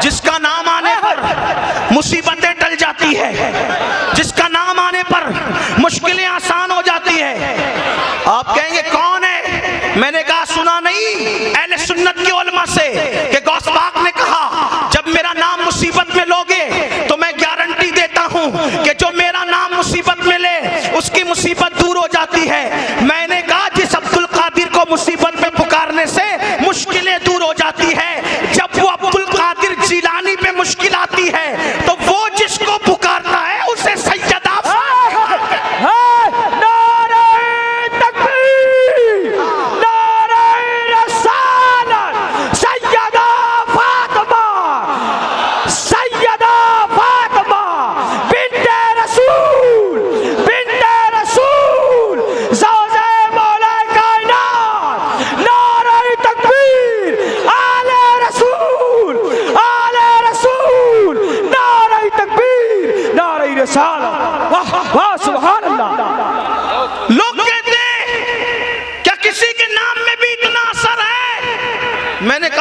जिसका नाम आने पर मुसीबतें टल जाती है, जिसका नाम आने पर मुश्किलें आसान हो जाती है। आप कहेंगे कौन है? मैंने कहा सुना नहीं अहले सुन्नत के उलमा से कि गौस पाक ने कहा जब मेरा नाम मुसीबत में लोगे तो मैं गारंटी देता हूं कि जो मेरा नाम मुसीबत में ले उसकी मुसीबत दूर हो जाती है। मैंने कहा जिस अब्दुल कादिर को मुसीबत में पुकारने से मुश्किलें दूर हो जाती है, जब वो अब्दुल कादिर जिलानी पे मुश्किल आती है तो वो जिसको पुकारता है उसे सैयदा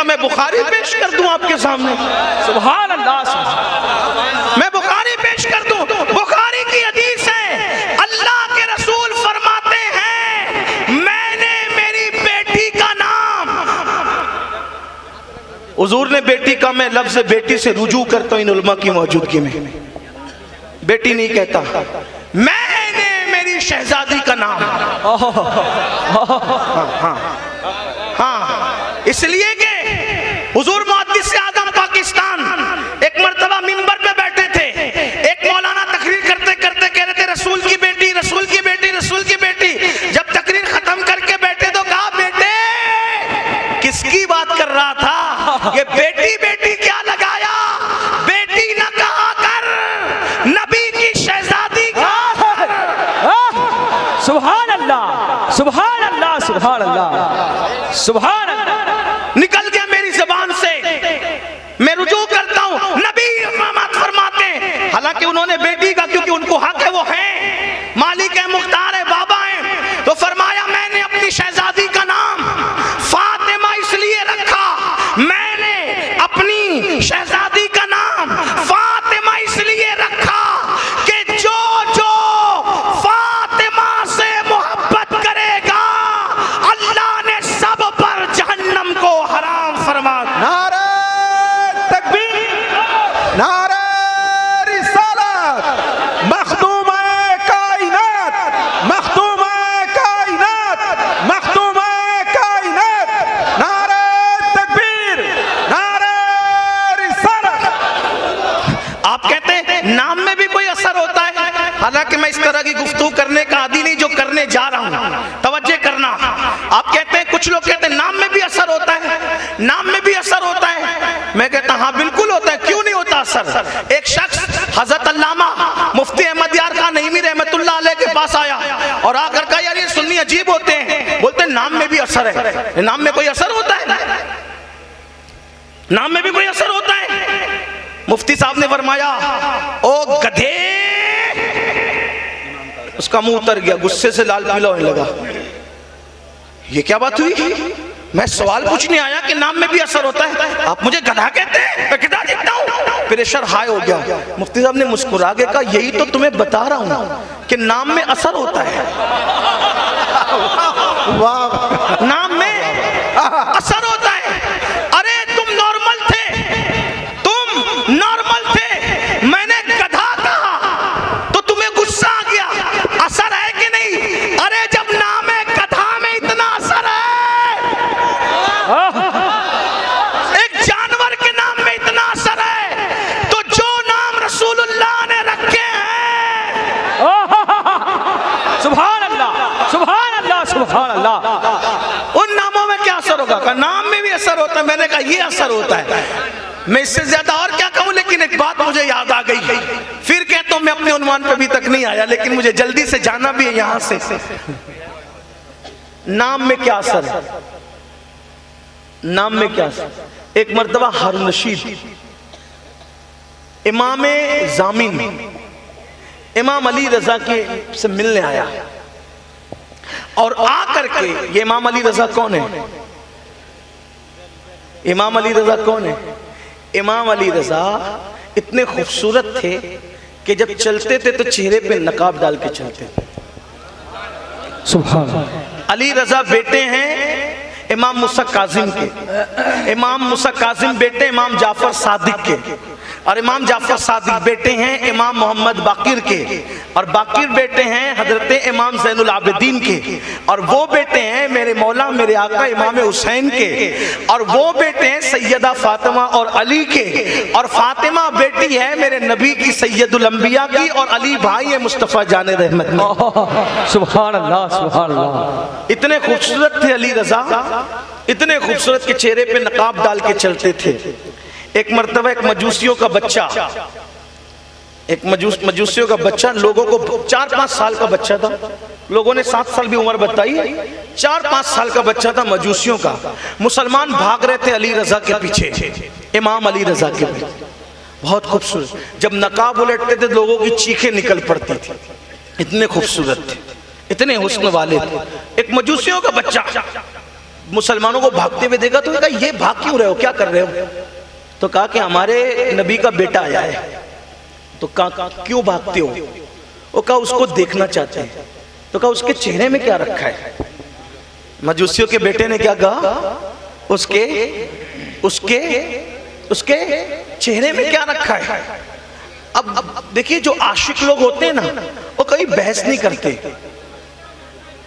मैं बुखारी पेश कर दूं आपके सामने। सुभान अल्लाह, मैं बुखारी पेश कर दूं। बुखारी की हदीस है, अल्लाह के रसूल फरमाते हैं मैंने मेरी बेटी का नाम, हुजूर ने बेटी का, मैं लफ्ज़ बेटी से रुजू करता हूं इन उलमा की मौजूदगी में, बेटी नहीं कहता, मैंने मेरी शहजादी का नाम, हाँ, इसलिए कि हुजूर मुहद्दिस आज़म पाकिस्तान एक मर्तबा मिंबर पे बैठे थे, एक मौलाना तकरीर करते करते कह रहे थे रसूल की बेटी, रसूल की बेटी, रसूल की बेटी। जब तकरीर खत्म करके बैठे तो कहा बेटे किसकी बात कर रहा था, ये बेटी बेटी क्या लगाया, बेटी न कहा कर, नबी की शहजादी का। सुभान अल्लाह, सुभान अल्लाह, सुभान अल्लाह, सुभान अल्लाह। निकल गया मेरी ज़बान से, मैं रुजू करता हूं, नबी फरमाते हैं, हालांकि उन्होंने बेटी का, क्योंकि उनको हक है, वो है मालिक है, मुख्तार है, बाबा है, तो फरमाया मैंने अपनी शहजादी का नाम फातिमा इसलिए रखा, मैंने अपनी शहजादी का नाम फातिमा इसलिए रखा कि जो जो फातिमा से मोहब्बत करेगा अल्लाह ने सब पर जहन्नम को हराम फरमा। नारे तकबीर, नारे रिसालत, मखदूम कायनात, मखदूम कायनात, मखदूम कायनात, नारे तकबीर, नारे रिसालत। आप कहते हैं नाम में भी कोई असर होता है, हालांकि मैं इस तरह की गुफ्तगू करने का आदी नहीं जो करने जा रहा हूं, तवज्जो करना। आप कहते हैं, कुछ लोग कहते हैं नाम में भी असर होता है, नाम में भी असर होता है, मैं कहता हाँ बिल्कुल होता है, क्यों नहीं होता असर। एक शख्स हजरत अल्लामा मुफ्ती अहमद यार खान नईमी रहमतुल्लाह अलैह के पास आया और आकर कहा यार ये सुन्नी अजीब होते हैं, बोलते हैं नाम में भी असर है। नाम में कोई असर होता है, नाम में भी कोई असर होता है। मुफ्ती साहब ने फरमाया ओ गधे, उसका मुंह उतर गया, गुस्से से लाल पीला होने लगा। ये क्या बात हुई, मैं सवाल पूछने आया कि नाम में भी असर होता है, आप मुझे गधा कहते हैं, मैं गधा दिखता हूं। प्रेशर हाई हो गया। मुफ्ती साहब ने मुस्कुरा के कहा यही तो तुम्हें बता रहा हूं कि नाम में असर होता है। वाह, नाम में असर होता है। अरे तुम नॉर्मल थे, तुम नॉर्मल थे, मैंने गधा कहा तो तुम्हें गुस्सा आ गया, असर है कि नहीं? अरे जब नाम है गधा में इतना असर है, एक जानवर के नाम में इतना असर है, तो जो नाम रसूलुल्लाह ने रखे हैं, सुभान अल्लाह, सुभान अल्लाह, सुभान अल्लाह, उन नामों में क्या असर होगा? का नाम में भी असर होता है। मैंने कहा ये असर होता है। मैं इससे ज्यादा और क्या कहूं, लेकिन एक बात मुझे याद आ गई, फिर कहता हूं मैं अपने उन्वान पे अभी तक नहीं आया, लेकिन मुझे जल्दी से जाना भी है यहां से। नाम में क्या असर है, नाम में क्या असर। एक मर्तबा हारून रशीद इमाम जामिन इमाम अली रजा के से मिलने आया और आकर के, ये इमाम अली रजा कौन है? इमाम अली रजा कौन है? इमाम अली रजा इतने खूबसूरत थे कि जब चलते थे तो चेहरे पे नकाब डाल के चलते थे। सुभान अली रजा बेटे हैं इमाम मूसा काजिम के, इमाम मूसा काजिम बेटे इमाम जाफर सादिक के, और इमाम जाफर सादिक बेटे हैं इमाम मोहम्मद बाकिर के, और बाकिर बेटे हैं हजरत इमाम ज़ैनुल आबिदीन के, और वो बेटे हैं मेरे मौला मेरे आका इमाम हुसैन के, और वो बेटे हैं सैयदा फातिमा और अली के, और फातिमा बेटी है मेरे नबी की सैयदुल अंबिया की, और अली भाई है मुस्तफ़ा जाने रहमत में। सुभान अल्लाह सुभान अल्लाह। इतने खूबसूरत थे अली रजा, इतने खूबसूरत के चेहरे पे नकाब डाल के चलते थे। एक मर्तबा एक मजूसियों का बच्चा, एक मजूसियों का बच्चा, लोगों को 4-5 साल का बच्चा था, लोगों ने 7 साल भी उम्र बताई, 4-5 साल का बच्चा था मजूसियों का। मुसलमान भाग रहे थे अली रजा के पीछे, इमाम अली रजा के पीछे, बहुत खूबसूरत। जब नकाब उलटते थे लोगों की चीखें निकल पड़ती थी, इतने खूबसूरत थे, इतने हुस्न वाले थे। एक मजूसियों का बच्चा मुसलमानों को भागते हुए देखा तो कहा ये भाग क्यों रहे हो, क्या कर रहे हो? तो कहा कि हमारे नबी का बेटा आया है। तो कहा क्यों भागते हो? वो कहा उसको देखना चाहते हैं। तो कहा उसके चेहरे में क्या रखा है? मजूसियों के बेटे ने क्या कहा? उसके उसके उसके चेहरे में क्या रखा है? अब देखिए जो आशिक लोग होते हैं ना वो कभी बहस नहीं करते,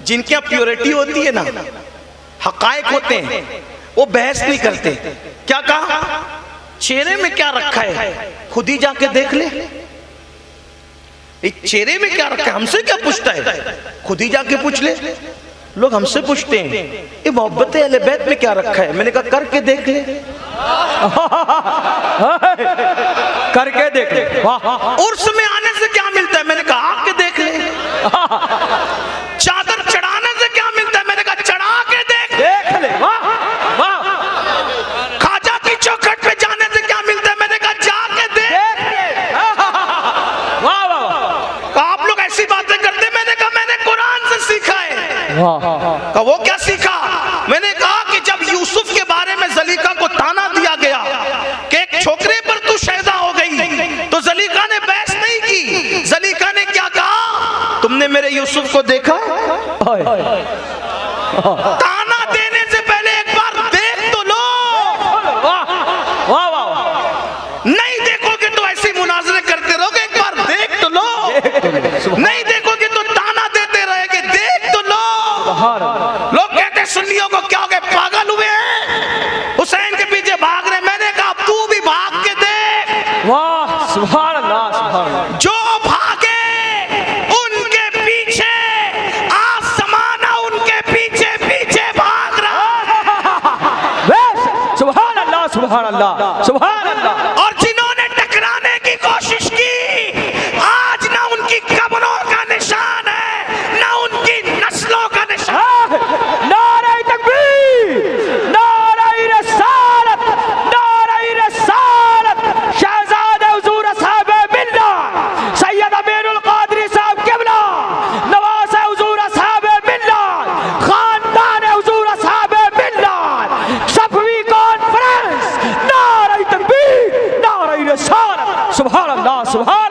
जिनकी प्योरिटी होती है ना, हकायक होते हैं, वो बहस नहीं करते। क्या कहा? चेहरे में क्या रखा है खुद ही जाके देख ले। चेहरे में क्या रखा है हमसे क्या पूछता है, खुद ही जाके पूछ ले। लोग हमसे पूछते हैं ये मोहब्बत अहले बैत में क्या रखा है, मैंने कहा करके देख ले। करके देख ले। उर्स में आने से क्या मिलता है, मैंने कहा आके देख ले। चादर चढ़ाने से क्या मिलता है, मैंने कहा चढ़ा के देख ले। वाह वाह। खाजा की चौखट पे जाने से क्या मिलता है, मैंने कहा जाके देख। वाह वाह। आप लोग ऐसी बातें करते, मैंने कहा मैंने कुरान से सीखा है। वाह। वो क्या सीखा? मैंने कहा कि जब यूसुफ के बारे में जलीका को ताना दिया गया कि एक छोकरे पर तू शैदा हो गई, तो जलीका ने बहस नहीं की। जलीका ने क्या कहा? तुमने मेरे यूसुफ को देखा? ताना देने से पहले एक बार देख तो लो। वाह वाह। नहीं देखोगे तो ऐसे मुनाजरे करते रहोगे, एक बार देख तो लो। नहीं देखोगे तो ताना देते रहेंगे, देख तो लो। लोग कहते सुन्नियों को क्या हो गए, पागल हुए हैं, हुसैन के पीछे भाग रहे। मैंने कहा तू भी भाग के देख। वाह सुभान अल्लाह सुभान अल्लाह। जो भागे उनके पीछे आज जमाना उनके पीछे पीछे भाग रहा। सुभान अल्लाह सुभान अल्लाह सुभान अल्लाह। और जिन्होंने टकराने की कोशिश की आज ना उनकी कब्रों का निशान है ना उनकी नस्लों का निशान। नारे तकबीर, नारे रिसालत, नारे रिसालत। शहजादे हुजूर साहब बिल्ला सैयद अमीरुल कादरी साहब किबला, नवाज हुजूर साहब बिल्ला, खानदान हुजूर साहब बिल्ला, सफवी कॉन्फ्रेंस। नारे तकबीर, नारे रिसालत। सुभान अल्लाह सुभान